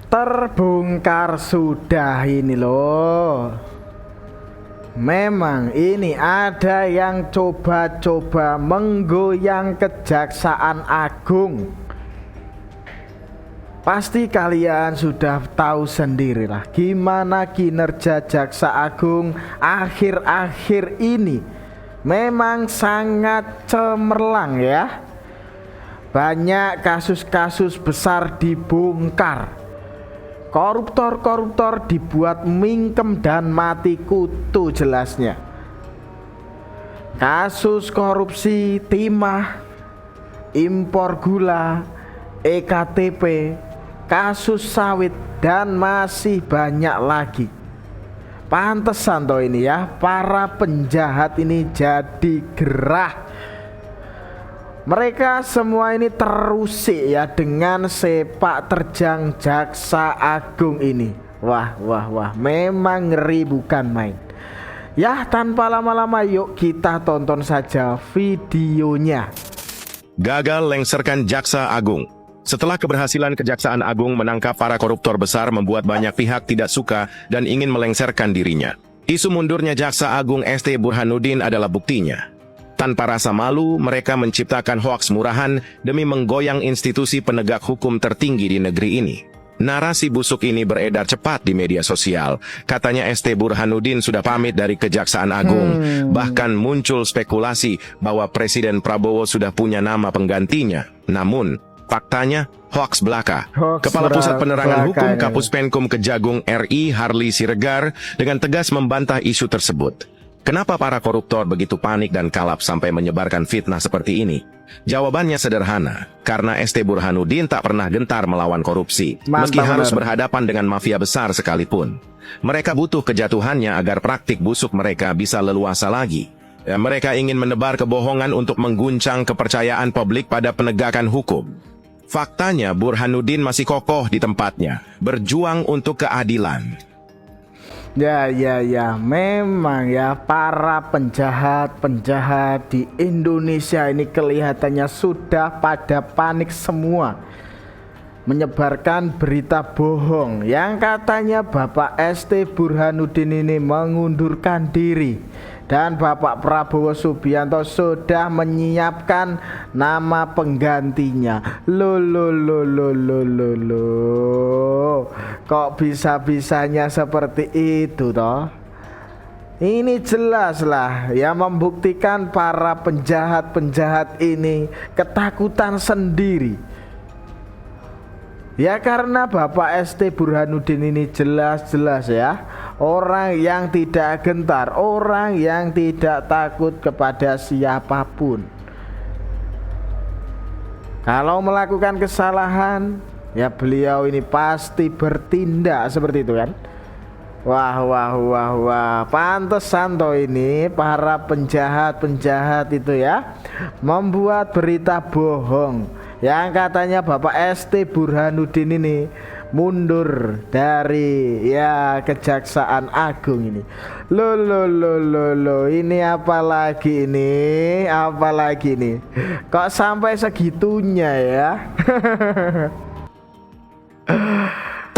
Terbongkar sudah ini loh. Memang ini ada yang coba-coba menggoyang Kejaksaan Agung. Pasti kalian sudah tahu sendirilah gimana kinerja Jaksa Agung akhir-akhir ini. Memang sangat cemerlang ya. Banyak kasus-kasus besar dibongkar. Koruptor-koruptor dibuat mingkem dan mati kutu jelasnya. Kasus korupsi timah, impor gula, EKTP, kasus sawit, dan masih banyak lagi. Pantesan toh ini ya, para penjahat ini jadi gerah. Mereka semua ini terusik ya dengan sepak terjang Jaksa Agung ini. Wah, memang ngeri bukan main. Ya, tanpa lama-lama yuk kita tonton saja videonya. Gagal lengserkan Jaksa Agung. Setelah keberhasilan Kejaksaan Agung menangkap para koruptor besar membuat banyak pihak tidak suka dan ingin melengserkan dirinya. Isu mundurnya Jaksa Agung ST Burhanuddin adalah buktinya. Tanpa rasa malu, mereka menciptakan hoaks murahan demi menggoyang institusi penegak hukum tertinggi di negeri ini. Narasi busuk ini beredar cepat di media sosial. Katanya ST Burhanuddin sudah pamit dari Kejaksaan Agung. Bahkan muncul spekulasi bahwa Presiden Prabowo sudah punya nama penggantinya. Namun, faktanya hoaks belaka. Kepala Pusat Penerangan Hukum Kapus Penkum Kejagung RI Harli Siregar dengan tegas membantah isu tersebut. Kenapa para koruptor begitu panik dan kalap sampai menyebarkan fitnah seperti ini? Jawabannya sederhana, karena ST Burhanuddin tak pernah gentar melawan korupsi, meski harus berhadapan dengan mafia besar sekalipun. Mereka butuh kejatuhannya agar praktik busuk mereka bisa leluasa lagi. Mereka ingin menebar kebohongan untuk mengguncang kepercayaan publik pada penegakan hukum. Faktanya Burhanuddin masih kokoh di tempatnya, berjuang untuk keadilan. Ya, memang ya para penjahat di Indonesia ini kelihatannya sudah pada panik semua. Menyebarkan berita bohong yang katanya Bapak ST Burhanuddin ini mengundurkan diri. Dan Bapak Prabowo Subianto sudah menyiapkan nama penggantinya. Kok bisa-bisanya seperti itu toh? Ini jelas lah ya, membuktikan para penjahat-penjahat ini ketakutan sendiri. Ya karena Bapak ST Burhanuddin ini jelas-jelas ya orang yang tidak gentar, orang yang tidak takut kepada siapapun. Kalau melakukan kesalahan, ya beliau ini pasti bertindak seperti itu kan. Wah, pantesan toh ini para penjahat itu ya membuat berita bohong yang katanya Bapak ST Burhanuddin ini mundur dari ya Kejaksaan Agung ini. Ini apalagi ini? Kok sampai segitunya ya?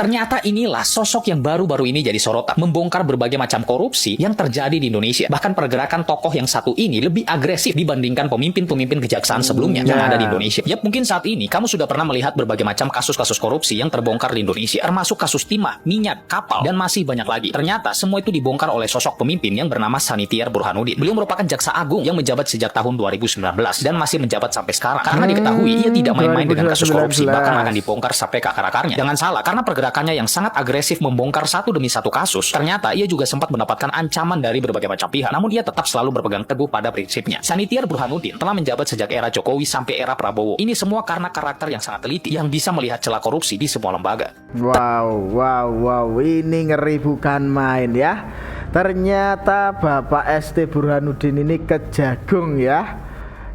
Ternyata inilah sosok yang baru-baru ini jadi sorotan, membongkar berbagai macam korupsi yang terjadi di Indonesia. Bahkan pergerakan tokoh yang satu ini lebih agresif dibandingkan pemimpin-pemimpin kejaksaan sebelumnya yang ada di Indonesia. Yap, mungkin saat ini kamu sudah pernah melihat berbagai macam kasus-kasus korupsi yang terbongkar di Indonesia, termasuk kasus timah, minyak, kapal, dan masih banyak lagi. Ternyata semua itu dibongkar oleh sosok pemimpin yang bernama Sanitiar Burhanuddin. Beliau merupakan jaksa agung yang menjabat sejak tahun 2019 dan masih menjabat sampai sekarang. Karena diketahui ia tidak main-main dengan kasus korupsi, bahkan akan dibongkar sampai ke akar-akarnya. Jangan salah, karena pergerakannya yang sangat agresif membongkar satu demi satu kasus, ternyata ia juga sempat mendapatkan ancaman dari berbagai macam pihak. Namun ia tetap selalu berpegang teguh pada prinsipnya. Sanitiar Burhanuddin telah menjabat sejak era Jokowi sampai era Prabowo. Ini semua karena karakter yang sangat teliti yang bisa melihat celah korupsi di semua lembaga. Wow, ini ngeri bukan main ya. Ternyata Bapak ST Burhanuddin ini kejagung ya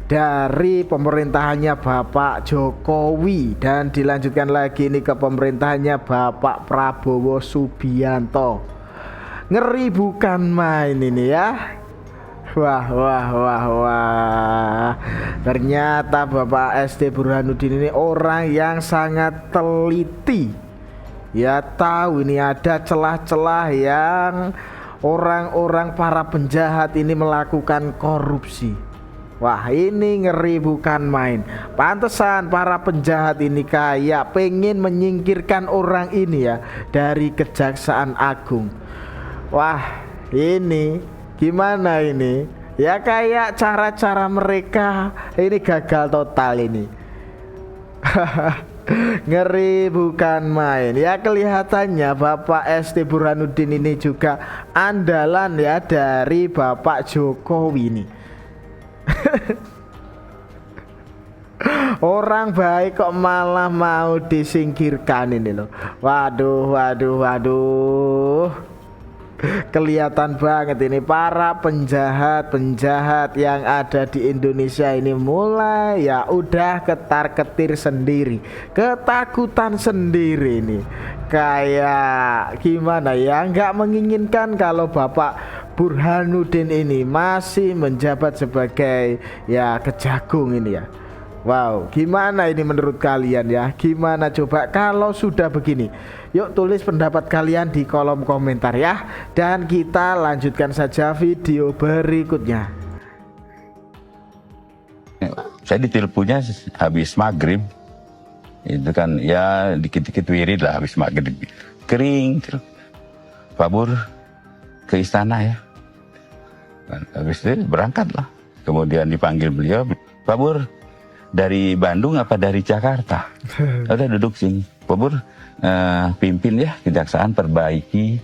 dari pemerintahannya Bapak Jokowi dan dilanjutkan lagi ini ke pemerintahannya Bapak Prabowo Subianto. Ngeri bukan main ini ya. Wah. Ternyata Bapak ST Burhanuddin ini orang yang sangat teliti ya tahu ini ada celah-celah yang orang-orang para penjahat ini melakukan korupsi. Wah, ini ngeri bukan main. Pantesan para penjahat ini kayak pengen menyingkirkan orang ini ya dari Kejaksaan Agung. Wah, ini gimana ini? Ya kayak cara-cara mereka ini gagal total ini. Ngeri bukan main. Ya kelihatannya Bapak ST Burhanuddin ini juga andalan ya dari Bapak Jokowi ini. Orang baik kok malah mau disingkirkan ini loh. Waduh. Kelihatan banget ini para penjahat yang ada di Indonesia ini mulai ya udah ketar-ketir sendiri, ketakutan sendiri nih. Kayak gimana ya, nggak menginginkan kalau Bapak Burhanuddin ini masih menjabat sebagai ya Kejagung ini ya. Wow, gimana ini menurut kalian ya? Gimana coba kalau sudah begini? Yuk tulis pendapat kalian di kolom komentar ya. Dan kita lanjutkan saja video berikutnya. Saya diteleponnya habis maghrib. Itu kan ya dikit-dikit wirid lah habis maghrib. Kering. Pak Bur ke istana ya. Habis itu berangkat lah. Kemudian dipanggil beliau, Pak Bur dari Bandung apa dari Jakarta? Udah duduk sini. Pak Bur pimpin ya kejaksaan, perbaiki.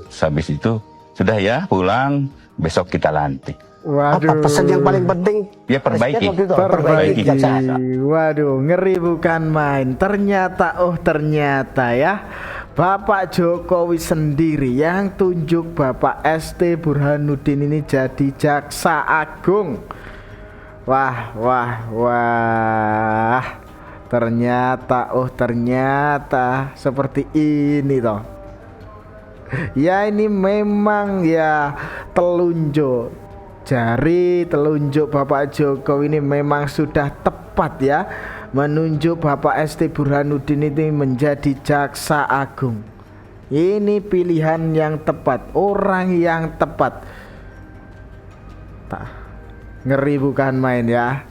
Habis itu sudah ya pulang, besok kita lantik. Waduh. Apa pesan yang paling penting? Ya perbaiki. Perbaiki. kejaksaan. Waduh, ngeri bukan main. Ternyata ya Bapak Jokowi sendiri yang tunjuk Bapak ST Burhanuddin ini jadi Jaksa Agung. Wah. Ternyata seperti ini toh. Ya ini memang ya telunjuk Bapak Jokowi ini memang sudah tepat ya menunjuk Bapak ST Burhanuddin ini menjadi Jaksa Agung. Ini pilihan yang tepat, orang yang tepat. Ngeri bukan main ya.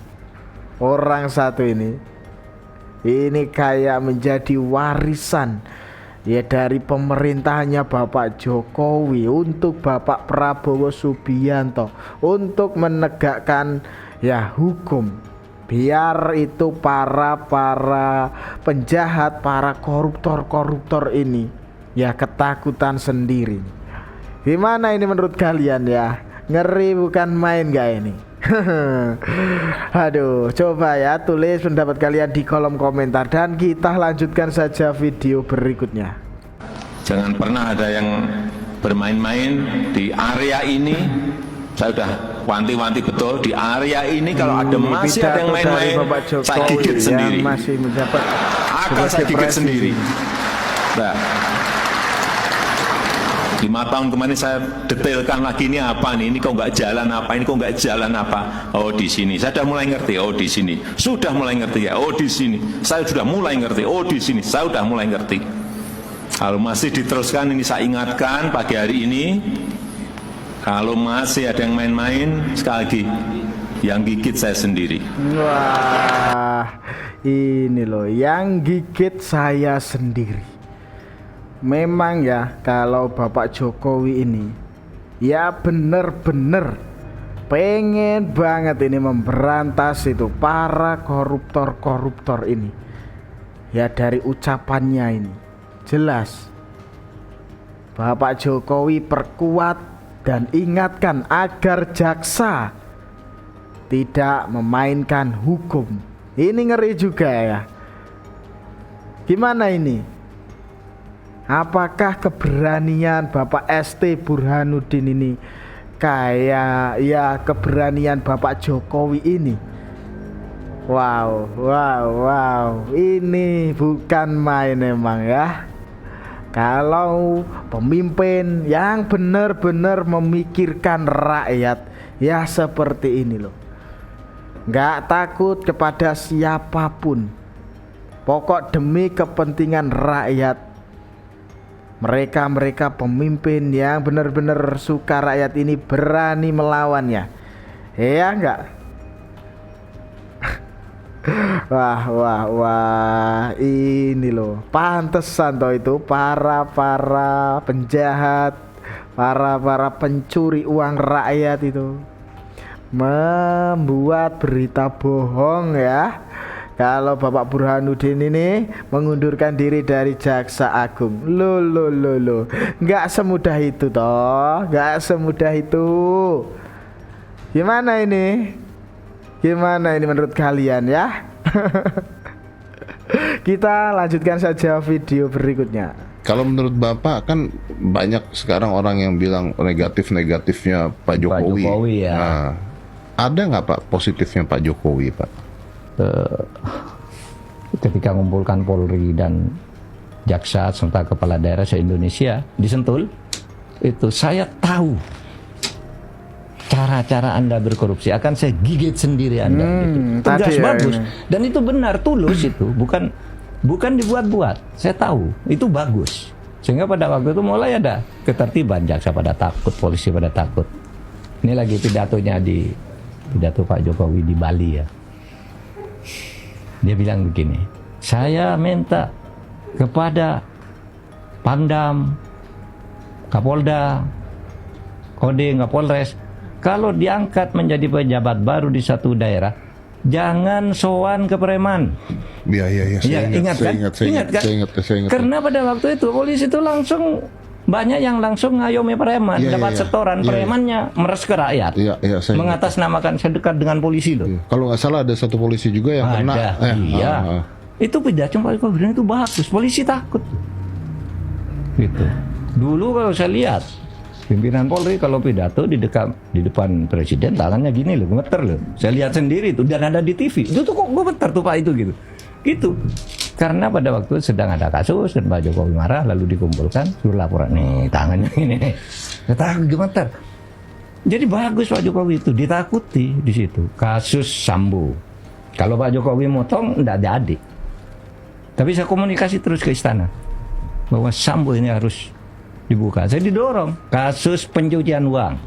Orang satu ini kayak menjadi warisan ya dari pemerintahnya Bapak Jokowi untuk Bapak Prabowo Subianto untuk menegakkan ya hukum, biar itu para penjahat, para koruptor ini ya ketakutan sendiri. Gimana ini menurut kalian ya? Ngeri bukan main gak ini? Aduh, coba ya tulis pendapat kalian di kolom komentar dan kita lanjutkan saja video berikutnya. Jangan pernah ada yang bermain-main di area ini. Saya sudah wanti-wanti betul di area ini kalau ada masih ada yang main-main, saya gigit sendiri. Masih menjabat akan saya gigit sendiri. Nah, 5 tahun kemarin saya detailkan lagi ini apa nih, ini kok nggak jalan apa, ini kok nggak jalan apa. Oh di sini, saya sudah mulai ngerti. Oh di sini, sudah mulai ngerti ya. Oh di sini, saya sudah mulai ngerti. Oh di sini, saya sudah mulai ngerti. Kalau masih diteruskan ini saya ingatkan pagi hari ini, kalau masih ada yang main-main, sekali lagi, yang gigit saya sendiri. Wah, ini loh, yang gigit saya sendiri. Memang ya kalau Bapak Jokowi ini ya bener-bener pengen banget ini memberantas itu para koruptor ini. Ya dari ucapannya ini jelas Bapak Jokowi perkuat dan ingatkan agar jaksa tidak memainkan hukum. Ini ngeri juga ya. Gimana ini? Apakah keberanian Bapak ST Burhanuddin ini kayak ya keberanian Bapak Jokowi ini? Wow. Ini bukan main emang ya. Kalau pemimpin yang benar-benar memikirkan rakyat ya seperti ini loh. Nggak takut kepada siapapun. Pokok demi kepentingan rakyat Mereka pemimpin yang benar-benar suka rakyat ini berani melawannya. Ya enggak? Wah, ini loh. Pantesan toh itu para penjahat, para pencuri uang rakyat itu membuat berita bohong ya. Kalau Bapak Burhanuddin ini mengundurkan diri dari Jaksa Agung. Loh. Nggak semudah itu toh. Nggak semudah itu. Gimana ini menurut kalian ya? Kita lanjutkan saja video berikutnya. Kalau menurut Bapak kan banyak sekarang orang yang bilang negatifnya Pak Jokowi. Pak Jokowi ya. Nah, ada nggak Pak positifnya Pak Jokowi Pak? Ketika mengumpulkan Polri dan jaksa serta kepala daerah se-Indonesia di Sentul, itu saya tahu cara-cara Anda berkorupsi, akan saya gigit sendiri Anda. Gitu. Tegas, ya, bagus. ini. Dan itu benar, tulus itu, bukan dibuat-buat. Saya tahu itu bagus. Sehingga pada waktu itu mulai ada ketertiban, jaksa pada takut, polisi pada takut. Ini lagi pidato Pak Jokowi di Bali ya. Dia bilang begini, saya minta kepada Pangdam, Kapolda, Kodim, Kapolres, kalau diangkat menjadi pejabat baru di satu daerah, jangan sowan ke preman. Iya. Saya ingat kan? Karena pada waktu itu polisi itu langsung banyak yang langsung ngayomi preman, dapat setoran premannya meres ke rakyat. Iya, saya mengatasnamakan saya dekat dengan polisi loh. Iya. Kalau nggak salah ada satu polisi juga yang kena. Iya. Itu pidato Pak Jokowi itu bagus, polisi takut. Gitu. Dulu kalau saya lihat pimpinan Polri kalau pidato di depan presiden tangannya gini loh, gemeter loh. Saya lihat sendiri itu dan ada di TV. Itu tuh kok gemeter tuh Pak itu gitu. Gitu. Karena pada waktu sedang ada kasus dan Pak Jokowi marah lalu dikumpulkan suruh laporan nih tangannya ini nih. Takut gemeter. Jadi bagus Pak Jokowi itu ditakuti di situ. Kasus Sambo. Kalau Pak Jokowi motong enggak jadi. Tapi saya komunikasi terus ke istana bahwa Sambo ini harus dibuka. Saya didorong. Kasus pencucian uang.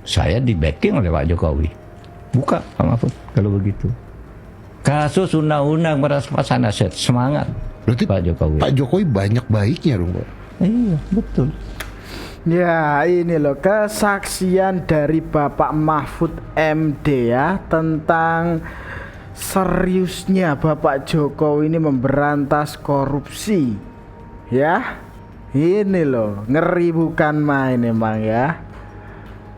Saya di backing oleh Pak Jokowi. Buka Pak Mahfud kalau begitu. Kasus undang-undang perampasan aset, semangat. Berarti Pak Jokowi. Pak Jokowi banyak baiknya dong Pak. Iya, betul. Ya, ini loh kesaksian dari Bapak Mahfud MD ya tentang seriusnya Bapak Jokowi ini memberantas korupsi. Ya. Ini loh, ngeri bukan main emang ya.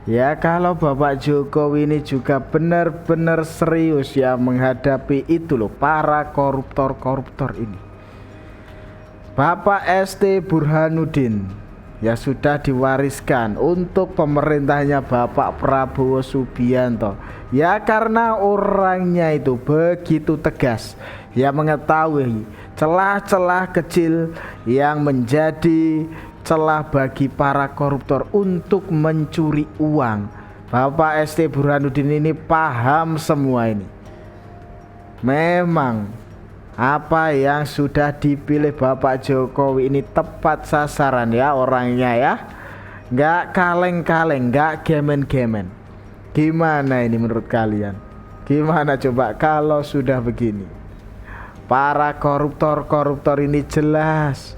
Ya, kalau Bapak Jokowi ini juga benar-benar serius ya menghadapi itu loh para koruptor ini. Bapak ST Burhanuddin ya sudah diwariskan untuk pemerintahnya Bapak Prabowo Subianto. Ya karena orangnya itu begitu tegas, ya mengetahui celah-celah kecil yang menjadi celah bagi para koruptor untuk mencuri uang. Bapak ST Burhanuddin ini paham semua ini. Memang apa yang sudah dipilih Bapak Jokowi ini tepat sasaran ya orangnya ya. Nggak kaleng-kaleng, nggak gemen-gemen. Gimana ini menurut kalian? Gimana coba kalau sudah begini? Para koruptor ini jelas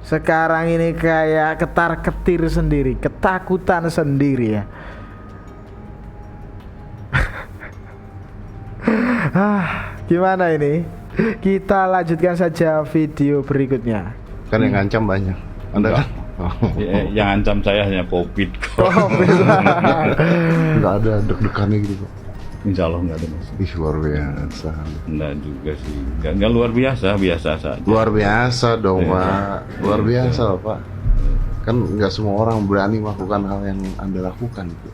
sekarang ini kayak ketar-ketir sendiri, ketakutan sendiri ya. Gimana ini? Kita lanjutkan saja video berikutnya. Kan yang ngancam banyak. Anda kan? Yang ancam saya hanya COVID. Nggak ada deg-degannya gitu Pak. Insya Allah nggak ada mas. Ih, luar biasa. Nggak juga sih. Nggak luar biasa, biasa saja. Luar biasa dong Pak. Luar biasa Pak. Kan nggak semua orang berani melakukan hal yang Anda lakukan gitu.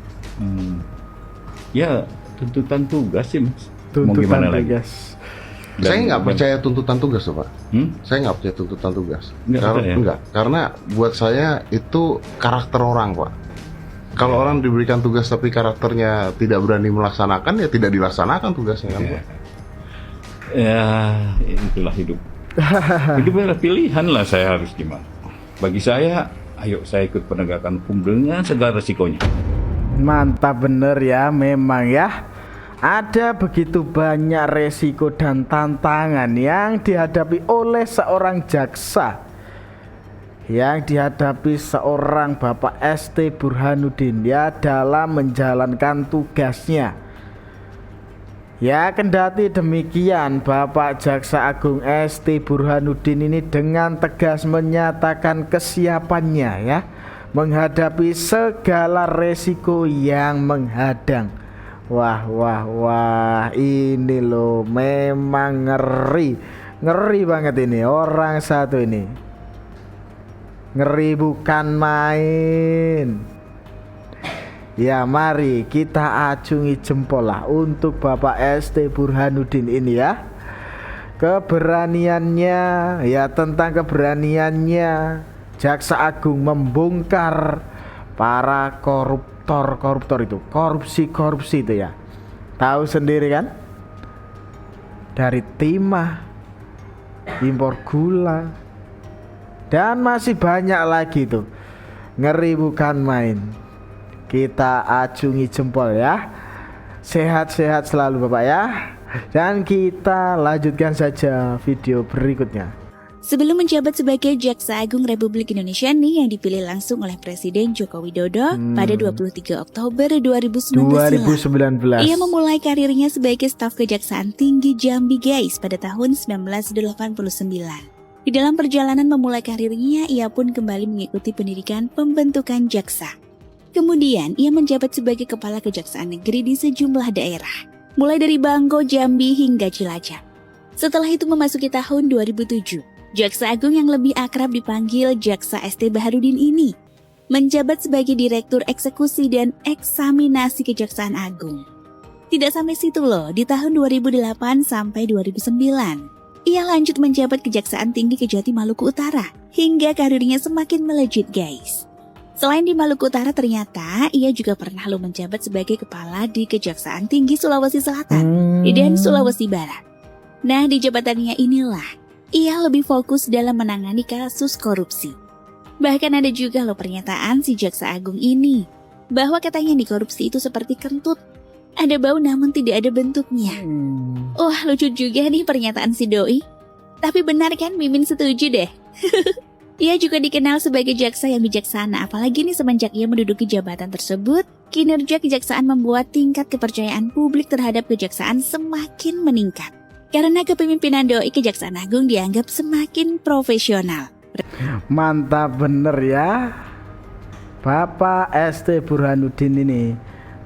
Ya tuntutan tugas sih mas. Mau Tuntutan gimana lagi? tugas. Saya nggak percaya tuntutan tugas loh Pak. Saya nggak percaya tuntutan tugas. Karena buat saya itu karakter orang Pak. Kalau orang diberikan tugas tapi karakternya tidak berani melaksanakan, ya tidak dilaksanakan tugasnya kan Pak. Ya itulah hidup. Hidup adalah pilihan lah, saya harus gimana. Bagi saya, ayo saya ikut penegakan hukum dengan segala resikonya. Mantap bener ya, memang ya. Ada begitu banyak resiko dan tantangan yang dihadapi oleh seorang jaksa, yang dihadapi seorang Bapak ST Burhanuddin ya dalam menjalankan tugasnya. Ya, kendati demikian Bapak Jaksa Agung ST Burhanuddin ini dengan tegas menyatakan kesiapannya ya menghadapi segala resiko yang menghadang. Wah, ini loh memang ngeri banget ini orang satu ini, ngeri bukan main. Ya, mari kita acungi jempol lah untuk Bapak ST Burhanuddin ini ya, keberaniannya ya, tentang keberaniannya Jaksa Agung membongkar para koruptor itu, korupsi itu ya. Tahu sendiri kan, dari timah, impor gula, dan masih banyak lagi tuh. Ngeri bukan main. Kita acungi jempol ya. Sehat-sehat selalu Bapak ya. Dan kita lanjutkan saja video berikutnya. Sebelum menjabat sebagai Jaksa Agung Republik Indonesia nih yang dipilih langsung oleh Presiden Joko Widodo pada 23 Oktober 2019 ia memulai karirnya sebagai staf Kejaksaan Tinggi Jambi guys pada tahun 1989. Di dalam perjalanan memulai karirnya, ia pun kembali mengikuti pendidikan pembentukan jaksa. Kemudian ia menjabat sebagai Kepala Kejaksaan Negeri di sejumlah daerah, mulai dari Bangko, Jambi hingga Cilacap. Setelah itu memasuki tahun 2007, Jaksa Agung yang lebih akrab dipanggil Jaksa ST Baharudin ini menjabat sebagai Direktur Eksekusi dan Eksaminasi Kejaksaan Agung. Tidak sampai situ loh, di tahun 2008 sampai 2009, ia lanjut menjabat Kejaksaan Tinggi Kejati Maluku Utara hingga karirnya semakin melejit guys. Selain di Maluku Utara, ternyata ia juga pernah lo menjabat sebagai kepala di Kejaksaan Tinggi Sulawesi Selatan dan Sulawesi Barat. Nah, di jabatannya inilah ia lebih fokus dalam menangani kasus korupsi. Bahkan ada juga loh pernyataan si Jaksa Agung ini, bahwa katanya dikorupsi itu seperti kentut, ada bau namun tidak ada bentuknya. Wah, lucu juga nih pernyataan si doi. Tapi benar kan, Mimin setuju deh. Ia juga dikenal sebagai jaksa yang bijaksana, apalagi nih semenjak ia menduduki jabatan tersebut, kinerja kejaksaan membuat tingkat kepercayaan publik terhadap kejaksaan semakin meningkat. Karena kepemimpinan doi Kejaksaan Agung dianggap semakin profesional. Mantap bener ya. Bapak ST Burhanuddin ini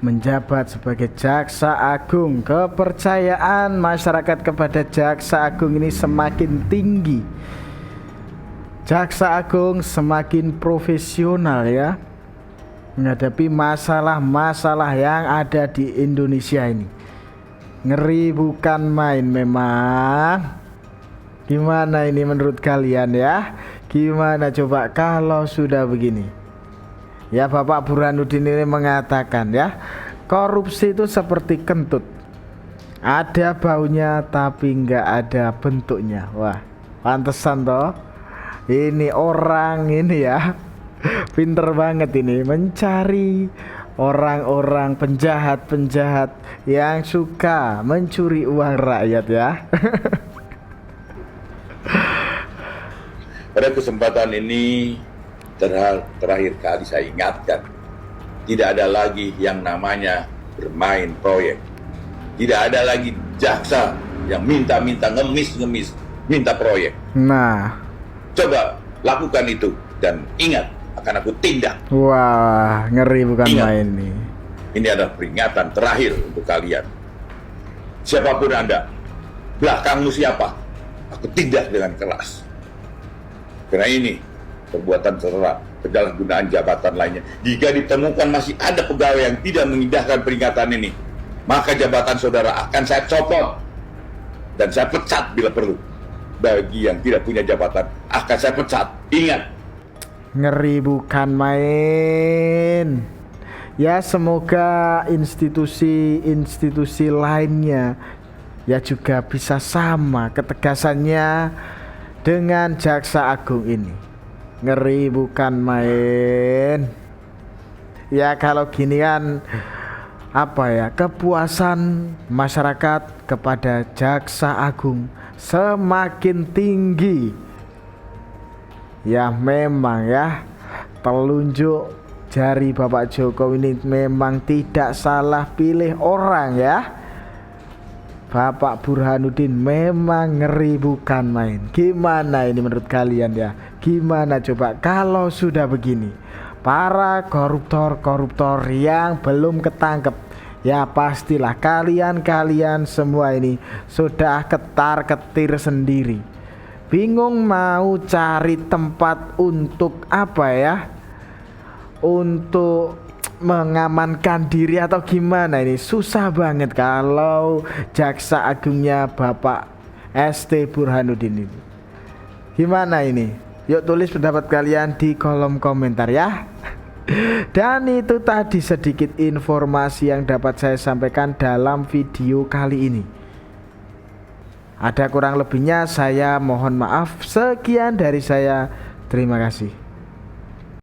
menjabat sebagai Jaksa Agung. Kepercayaan masyarakat kepada Jaksa Agung ini semakin tinggi. Jaksa Agung semakin profesional ya menghadapi masalah-masalah yang ada di Indonesia ini. Ngeri bukan main memang. Gimana ini menurut kalian ya? Gimana coba kalau sudah begini? Ya, Bapak Burhanuddin ini mengatakan ya, korupsi itu seperti kentut, ada baunya tapi nggak ada bentuknya. Wah, pantesan toh. Ini orang ini ya pinter banget ini mencari orang-orang penjahat-penjahat yang suka mencuri uang rakyat ya. Pada kesempatan ini terakhir kali saya ingatkan, tidak ada lagi yang namanya bermain proyek. Tidak ada lagi jaksa yang minta-minta ngemis, minta proyek. Nah, coba lakukan itu dan ingat, akan aku tindak. Wah, ngeri bukan ingat, main nih. Ini adalah peringatan terakhir untuk kalian. Siapapun Anda, belakangmu siapa, aku tindak dengan keras. Karena ini perbuatan tercela, penyalahgunaan jabatan lainnya. Jika ditemukan masih ada pegawai yang tidak mengindahkan peringatan ini, maka jabatan saudara akan saya copot dan saya pecat bila perlu. Bagi yang tidak punya jabatan, akan saya pecat. Ingat. Ngeri bukan main. Ya, semoga institusi-institusi lainnya ya juga bisa sama ketegasannya dengan Jaksa Agung ini. Ngeri bukan main. Ya kalau gini kan apa ya, kepuasan masyarakat kepada Jaksa Agung semakin tinggi. Ya memang ya, telunjuk jari Bapak Jokowi ini memang tidak salah pilih orang ya. Bapak Burhanuddin memang ngeri bukan main. Gimana ini menurut kalian ya? Gimana coba kalau sudah begini? Para koruptor-koruptor yang belum ketangkep, ya pastilah kalian semua ini sudah ketar-ketir sendiri. Bingung mau cari tempat untuk apa ya? Untuk mengamankan diri atau gimana ini? Susah banget kalau Jaksa Agungnya Bapak ST Burhanuddin ini. Gimana ini? Yuk tulis pendapat kalian di kolom komentar ya. Dan itu tadi sedikit informasi yang dapat saya sampaikan dalam video kali ini. Ada kurang lebihnya saya mohon maaf. Sekian dari saya. Terima kasih.